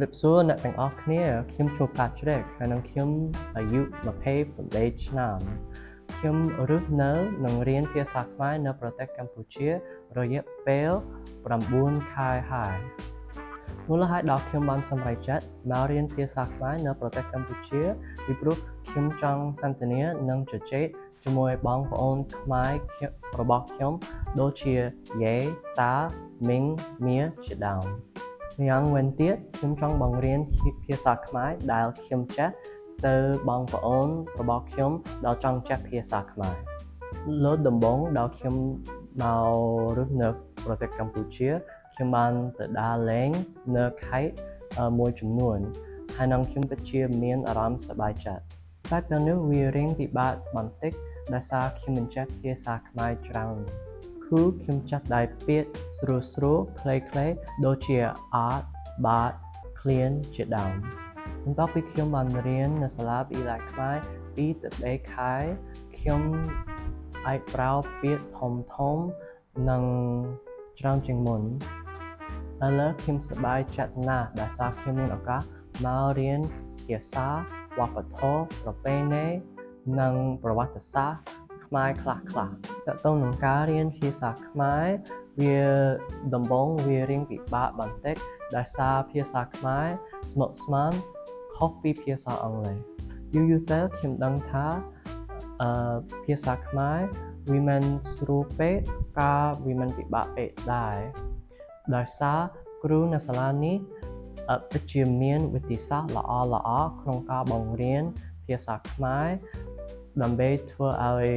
រិបសួរអ្នកទាំងអស់គ្នាខ្ញុំជួបកាត់ជ្រែកហើយនឹងខ្ញុំអាយុ28ឆ្នាំខ្ញុំរស់នៅនិងរៀនភាសាខ្មែរនៅប្រទេសកម្ពុជារយៈពេល9ខែហើយមូលហេតុដែលខ្ញុំបានសម្រេចចិត្តមករៀនភាសាខ្មែរនៅប្រទេសកម្ពុជាពីព្រោះខ្ញុំចង់សន្ទនានិងជជែកជាមួយបងប្អូនខ្មែររបស់ខ្ញុំដូចជាយាយតាមីងមៀជាដើមម្យ៉ាងវិញទៀតខ្ញុំចង់បង្រៀនភាសាខ្មែរដែលខ្ញុំចេះទៅបងប្អូនរបស់ខ្ញុំដែលចង់ចេះភាសាខ្មែរលើដំបូងដែលខ្ញុំមករស់នៅប្រទេសកម្ពុជាខ្ញុំបានទៅដើរលេងនៅខេត្តមួយចំនួនហើយនឹងខ្ញុំពិតជាមានអារម្មណ៍សប្បាយចិត្តតែពេលនេះវារៀងពិបាកបន្តិចដោយសារខ្ញុំមិនចេះភាសាខ្មែរច្រើនគឺខ្ញុំចេះតែពាក្យស្រួលៗខ្លីៗដូចជាអត់បាទឃ្លានជាដើមបន្ទាប់ពីខ្ញុំបានរៀននៅសាលាវិទ្យាល័យខ្មែរ2ទៅ3ខែខ្ញុំអាចប្រើពាក្យធំនិងច្រើនជាងមុនឥឡូវខ្ញុំសប្បាយចិត្តណាស់ដែលសារខ្ញុំមានឱកាសមករៀនភាសាវប្បធម៌ប្រពៃណីនិងប្រវត្តិសាស្ត្រខ្មែរខ្លះតើតើនឹងការរៀនភាសាខ្មែរវាដំបូងវារៀងពិបាកបន្តិចដោយសារភាសាខ្មែរស្មុគស្មាញខុសពីភាសាអង់គ្លេសយូរទៅខ្ញុំដឹងថាភាសាខ្មែរវាមិនស្រួលពេកក៏វាមិនពិបាកពេកដែរដោយសារគ្រូនៅសាលានេះពិតជាមានវិធីសាស្ត្រល្អក្នុងការបង្រៀនភាសាខ្មែរដើម្បីធ្វើឲ្យ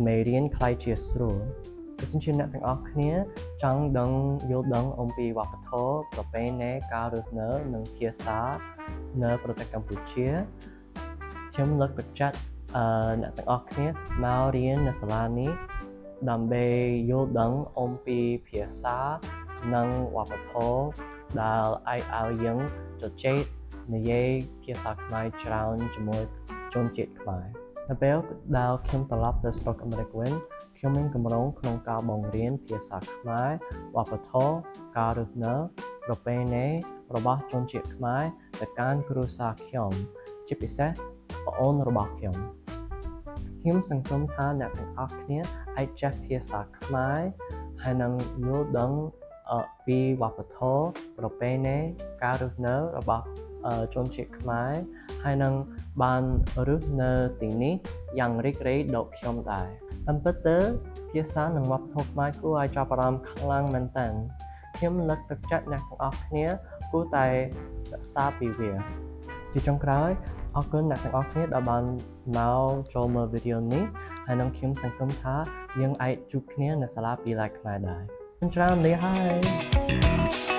មេរៀនខ្ល้ายជាស្រួលបើសិនជាអ្នកទាំងអស់គ្នាចង់យល់ដឹងអំពីវប្បធម៌ប្រពៃណីការរស់នៅនិងភាសានៅប្រទេសកម្ពុជាខ្ញុំលើកទឹកចិត្តអ្នកទាំងអស់គ្នាមករៀននៅសាលានេះដើម្បីយល់ដឹងអំពីភាសានិងវប្បធម៌ដែលអាចឲ្យយើងជជែកនិយាយភាសាខ្មែរច្រើនជាមួយជនជាតិខ្មែរនៅពេលដែលខ្ញុំត្រឡប់ទៅស្រុកអាមេរិកវិញខ្ញុំមានគម្រោងក្នុងការបង្រៀនភាសាខ្មែរវប្បធម៌ការរស់នៅប្រពៃណីរបស់ជនជាតិខ្មែរទៅកាន់គ្រួសារខ្ញុំជាពិសេសប្អូនរបស់ខ្ញុំសង្ឃឹមថាអ្នកទាំងអស់គ្នាអាចចេះភាសាខ្មែរហើយនឹងយល់ដឹងពីវប្បធម៌ប្រពៃណីការរស់នៅរបស់ជនជាតិខ្មែរហើយនឹងបានរស់នៅទីនេះយ៉ាងរីករាយដូចខ្ញុំដែរតាមពិតទៅភាសានិងវប្បធម៌ខ្មែរគួរឲ្យចាប់អារម្មណ៍ខ្លាំងមែនទែនខ្ញុំលើកទឹកចិត្តអ្នកទាំងអស់គ្នាគួរតែសិក្សាពីវាជាចុងក្រោយអរគុណអ្នកទាំងអស់គ្នាដែលបានមកចូលមើលវីដេអូនេះហើយនឹងខ្ញុំសង្ឃឹមថាយើងអាចជួបគ្នានៅសាលាវិទ្យាល័យខ្មែរដែរច្រើននេះហើយ